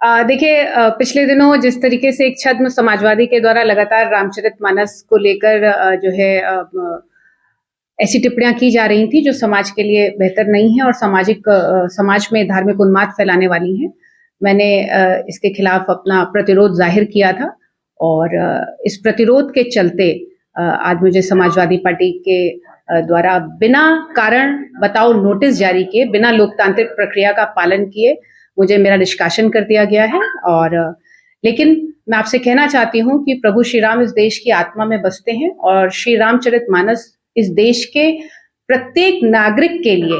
देखिए, पिछले दिनों जिस तरीके से एक छद्म समाजवादी के द्वारा लगातार रामचरितमानस को लेकर जो है ऐसी टिप्पणियां की जा रही थी जो समाज के लिए बेहतर नहीं है और समाज में धार्मिक उन्माद फैलाने वाली हैं। मैंने इसके खिलाफ अपना प्रतिरोध जाहिर किया था और इस प्रतिरोध के चलते आज मुझे समाजवादी पार्टी के द्वारा बिना कारण बताओ नोटिस जारी किए, बिना लोकतांत्रिक प्रक्रिया का पालन किए मुझे मेरा निष्कासन कर दिया गया है। और लेकिन मैं आपसे कहना चाहती हूं कि प्रभु श्री राम इस देश की आत्मा में बसते हैं और श्री रामचरितमानस इस देश के प्रत्येक नागरिक के लिए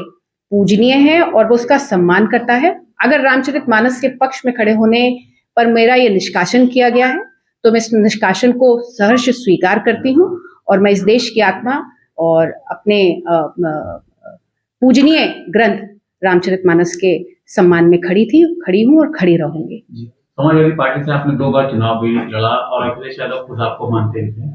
पूजनीय है और वो उसका सम्मान करता है। अगर रामचरितमानस के पक्ष में खड़े होने पर मेरा ये निष्कासन किया गया है तो मैं इस निष्कासन को सहर्ष स्वीकार करती हूँ और मैं इस देश की आत्मा और अपने पूजनीय ग्रंथ रामचरितमानस के सम्मान में खड़ी हूँ और खड़ी रहूंगी। समाजवादी पार्टी से आपने 2 बार चुनाव भी लड़ा और अखिलेश यादव खुद आपको मानते थे,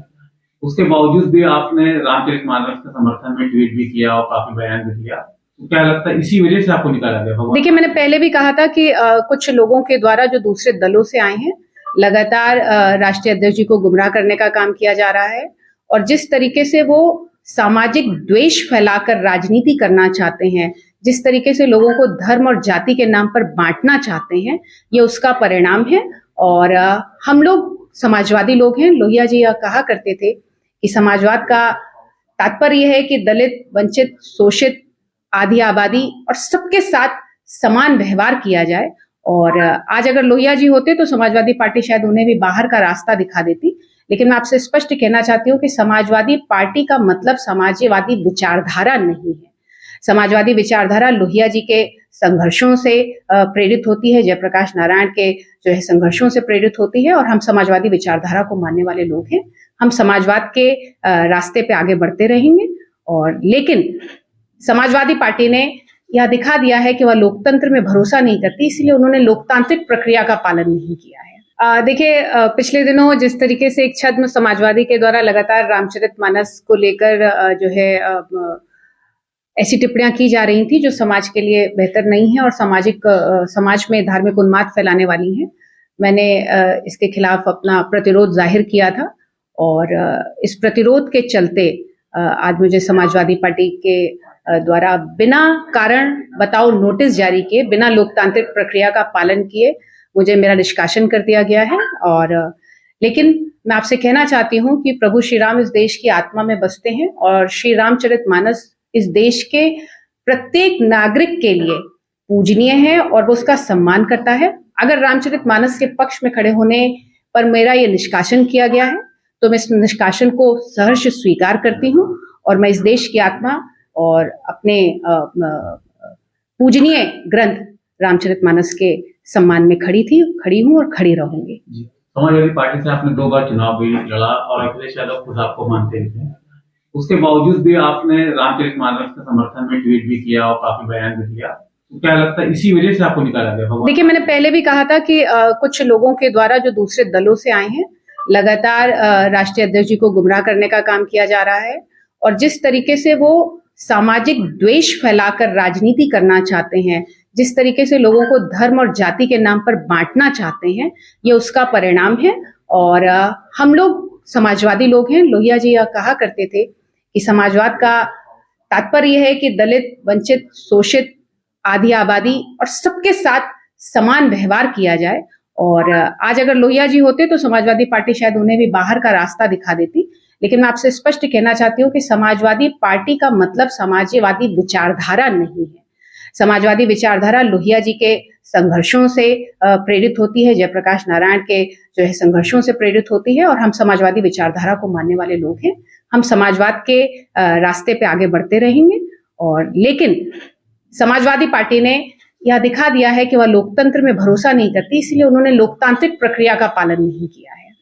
उसके बावजूद भी आपने रामचरितमानस के समर्थन में ट्वीट भी किया और काफी बयान भी दिया। तो क्या लगता है इसी वजह से आपको निकाला गया? देखिए, मैंने पहले भी कहा था कि कुछ लोगों के द्वारा जो दूसरे दलों से आए हैं लगातार राष्ट्रीय अध्यक्ष जी को गुमराह करने का काम किया जा रहा है और जिस तरीके से वो सामाजिक द्वेष फैलाकर राजनीति करना चाहते हैं, जिस तरीके से लोगों को धर्म और जाति के नाम पर बांटना चाहते हैं, ये उसका परिणाम है। और हम लोग समाजवादी लोग हैं। लोहिया जी यह कहा करते थे कि समाजवाद का तात्पर्य यह है कि दलित, वंचित, शोषित, आधी आबादी और सबके साथ समान व्यवहार किया जाए। और आज अगर लोहिया जी होते तो समाजवादी पार्टी शायद उन्हें भी बाहर का रास्ता दिखा देती। लेकिन मैं आपसे स्पष्ट कहना चाहती हूँ कि समाजवादी पार्टी का मतलब समाजवादी विचारधारा नहीं है। समाजवादी विचारधारा लोहिया जी के संघर्षों से प्रेरित होती है, जयप्रकाश नारायण के जो है संघर्षों से प्रेरित होती है और हम समाजवादी विचारधारा को मानने वाले लोग हैं। हम समाजवाद के रास्ते पे आगे बढ़ते रहेंगे। और लेकिन समाजवादी पार्टी ने यह दिखा दिया है कि वह लोकतंत्र में भरोसा नहीं करती, इसलिए उन्होंने लोकतांत्रिक प्रक्रिया का पालन नहीं किया है। देखिए, पिछले दिनों जिस तरीके से एक छद्म समाजवादी के द्वारा लगातार रामचरितमानस को लेकर जो है ऐसी टिप्पणियां की जा रही थी जो समाज के लिए बेहतर नहीं है और समाज में धार्मिक उन्माद फैलाने वाली हैं। मैंने इसके खिलाफ अपना प्रतिरोध जाहिर किया था और इस प्रतिरोध के चलते आज मुझे समाजवादी पार्टी के द्वारा बिना कारण बताओ नोटिस जारी किए, बिना लोकतांत्रिक प्रक्रिया का पालन किए मुझे मेरा निष्कासन कर दिया गया है। और लेकिन मैं आपसे कहना चाहती हूँ कि प्रभु श्री राम इस देश की आत्मा में बसते हैं और श्री रामचरितमानस इस देश के प्रत्येक नागरिक के लिए पूजनीय है और वो उसका सम्मान करता है। अगर रामचरितमानस के पक्ष में खड़े होने पर मेरा ये निष्कासन किया गया है तो मैं इस निष्कासन को सहर्ष स्वीकार करती हूँ और मैं इस देश की आत्मा और अपने पूजनीय ग्रंथ रामचरितमानस के सम्मान में खड़ी हूँ और खड़ी रहूंगी। समाजवादी पार्टी से आपने 2 बार चुनाव भी लड़ा और अखिलेश यादव खुद आपको मानते थे, उसके बावजूद भी आपने रामचरितमानस के समर्थन में ट्वीट भी किया और काफी बयान भी दिया। तो क्या लगता है इसी वजह से आपको निकाला गया? देखिए, मैंने पहले भी कहा था कि कुछ लोगों के द्वारा जो दूसरे दलों से आए हैं लगातार राष्ट्रीय अध्यक्ष जी को गुमराह करने का काम किया जा रहा है और जिस तरीके से वो सामाजिक द्वेष फैलाकर राजनीति करना चाहते हैं, जिस तरीके से लोगों को धर्म और जाति के नाम पर बांटना चाहते हैं, ये उसका परिणाम है। और हम लोग समाजवादी लोग हैं। लोहिया जी यह कहा करते थे कि समाजवाद का तात्पर्य यह है कि दलित, वंचित, शोषित, आधी आबादी और सबके साथ समान व्यवहार किया जाए। और आज अगर लोहिया जी होते तो समाजवादी पार्टी शायद उन्हें भी बाहर का रास्ता दिखा देती। लेकिन मैं आपसे स्पष्ट कहना चाहती हूँ कि समाजवादी पार्टी का मतलब समाजवादी विचारधारा नहीं है। समाजवादी विचारधारा लोहिया जी के संघर्षों से प्रेरित होती है, जयप्रकाश नारायण के जो है संघर्षों से प्रेरित होती है और हम समाजवादी विचारधारा को मानने वाले लोग हैं। हम समाजवाद के रास्ते पे आगे बढ़ते रहेंगे। और लेकिन समाजवादी पार्टी ने यह दिखा दिया है कि वह लोकतंत्र में भरोसा नहीं करती, इसलिए उन्होंने लोकतांत्रिक प्रक्रिया का पालन नहीं किया है।